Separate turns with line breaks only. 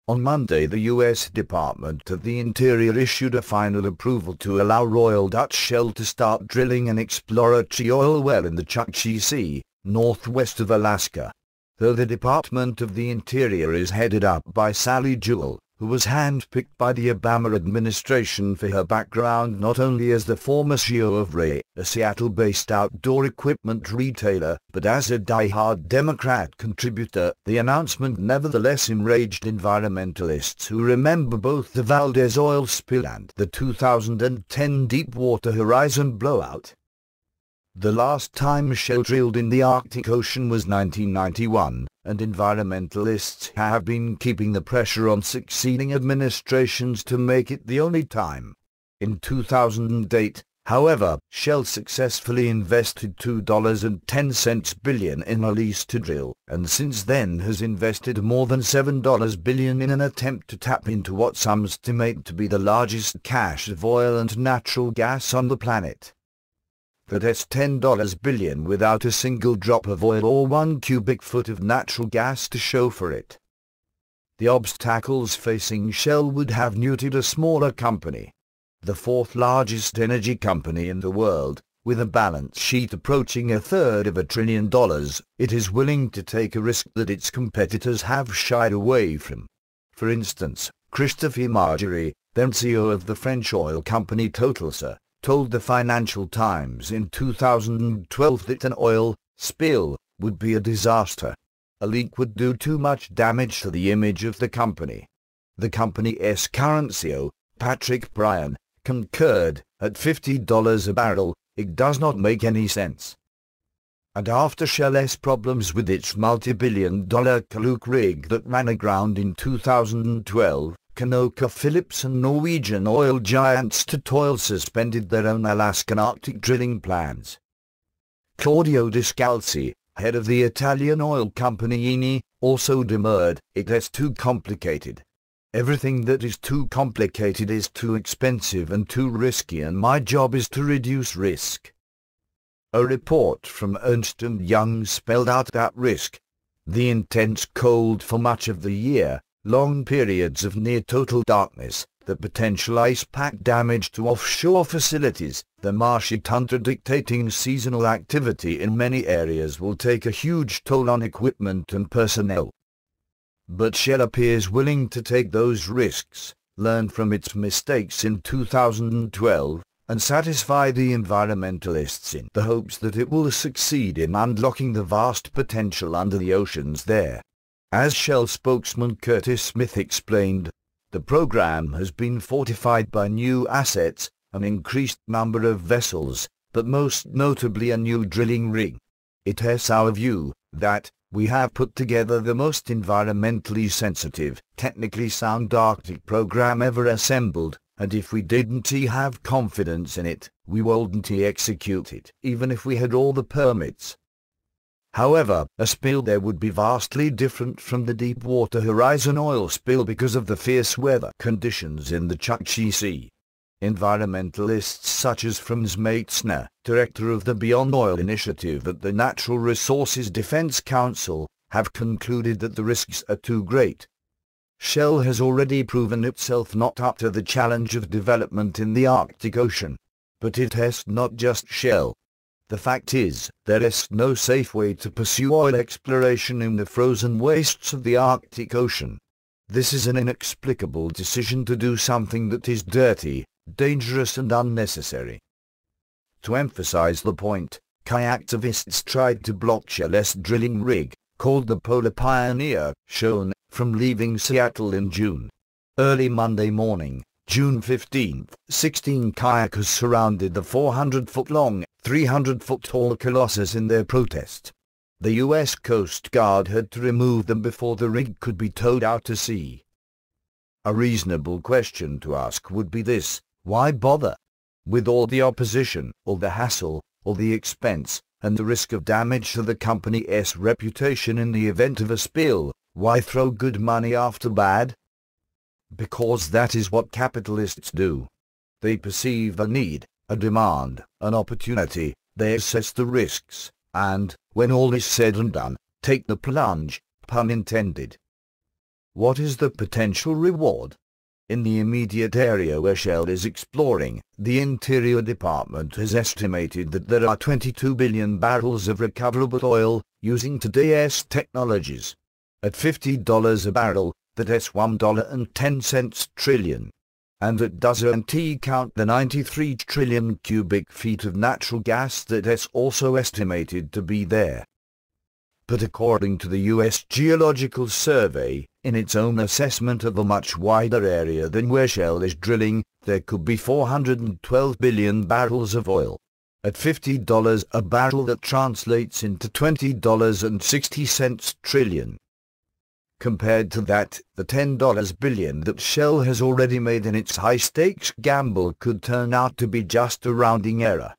On Monday, the U.S. Department of the Interior issued a final approval to allow Royal Dutch Shell to start drilling an exploratory oil well in the Chukchi Sea, northwest of Alaska. Though the Department of the Interior is headed up by Sally Jewell, who was handpicked by the Obama administration for her background not only as the former CEO of SAA, a Seattle-based outdoor equipment retailer, but as a die-hard Democrat contributor, the announcement nevertheless enraged environmentalists who remember both the Valdez oil spill and the 2010 Deepwater Horizon blowout. The last time Shell drilled in the Arctic Ocean was 1991, and environmentalists have been keeping the pressure on succeeding administrations to make it the only time. In 2008, however, Shell successfully invested $2.10 billion in a lease to drill, and since then has invested more than $7 billion in an attempt to tap into what some estimate to be the largest cache of oil and natural gas on the planet. That's $10 billion without a single drop of oil or 1 cubic foot of natural gas to show for it. The obstacles facing Shell would have neutered a smaller company. The fourth largest energy company in the world, with a balance sheet approaching $1/3 of $1 trillion, it is willing to take a risk that its competitors have shied away from. For instance, Christophe Margerie, then CEO of the French oil company Total S.A., told the Financial Times in 2012 that an oil spill would be a disaster. A leak would do too much damage to the image of the company. The company's current CEO, Patrick Pouyanne, concurred, at $50 a barrel, it does not make any sense. And after Shell's problems with its multi-billion-dollar Kaluk rig that ran aground in 2012, ConocoPhillips and Norwegian oil giants Total suspended their own Alaskan Arctic drilling plans. Claudio Descalzi, head of the Italian oil company Eni, also demurred, "It's too complicated. Everything that is too complicated is too expensive and too risky, and my job is to reduce risk." A report from Ernst & Young spelled out that risk. The intense cold for much of the year, long periods of near-total darkness, the potential ice pack damage to offshore facilities, the marshy tundra dictating seasonal activity in many areas will take a huge toll on equipment and personnel. But Shell appears willing to take those risks, learn from its mistakes in 2012, and satisfy the environmentalists in the hopes that it will succeed in unlocking the vast potential under the oceans there. As Shell spokesman Curtis Smith explained, the program has been fortified by new assets, an increased number of vessels, but most notably a new drilling rig. It has our view that we have put together the most environmentally sensitive, technically sound Arctic program ever assembled, and if we didn't have confidence in it, we wouldn't execute it, even if we had all the permits. However, a spill there would be vastly different from the Deepwater Horizon oil spill because of the fierce weather conditions in the Chukchi Sea. Environmentalists such as Franz Meitzner, director of the Beyond Oil Initiative at the Natural Resources Defense Council, have concluded that the risks are too great. Shell has already proven itself not up to the challenge of development in the Arctic Ocean. But it has not just Shell. The fact is, there is no safe way to pursue oil exploration in the frozen wastes of the Arctic Ocean. This is an inexplicable decision to do something that is dirty, dangerous and unnecessary. To emphasize the point, kayak activists tried to block Shell's drilling rig, called the Polar Pioneer, shown, from leaving Seattle in June. Early Monday morning, June 15, 16 kayakers surrounded the 400-foot-long, 300-foot-tall colossus in their protest. The U.S. Coast Guard had to remove them before the rig could be towed out to sea. A reasonable question to ask would be this: why bother? With all the opposition, all the hassle, all the expense, and the risk of damage to the company's reputation in the event of a spill, why throw good money after bad? Because that is what capitalists do. They perceive a need, a demand, an opportunity, they assess the risks, and, when all is said and done, take the plunge, pun intended. What is the potential reward? In the immediate area where Shell is exploring, the Interior Department has estimated that there are 22 billion barrels of recoverable oil, using today's technologies. At $50 a barrel, that's $1.10 trillion. And that doesn't count the 93 trillion cubic feet of natural gas that's also estimated to be there. But according to the U.S. Geological Survey, in its own assessment of a much wider area than where Shell is drilling, there could be 412 billion barrels of oil. At $50 a barrel, that translates into $20.60 trillion. Compared to that, the $10 billion that Shell has already made in its high-stakes gamble could turn out to be just a rounding error.